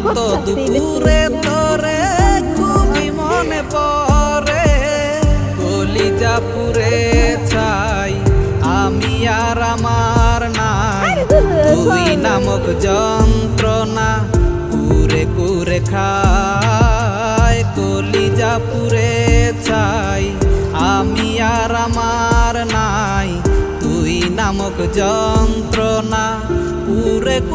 কত দুপুরে তোরে খুবই মনে পড়ে, কলিজা পুরে ছাই আমি আর আমার নাই। তুই নামক যন্ত্রণা কুরে কুরে খায়, কলিজা পুরে ছাই আমি আর আমার নাই। তুই নামক যন্ত্রণা পুরে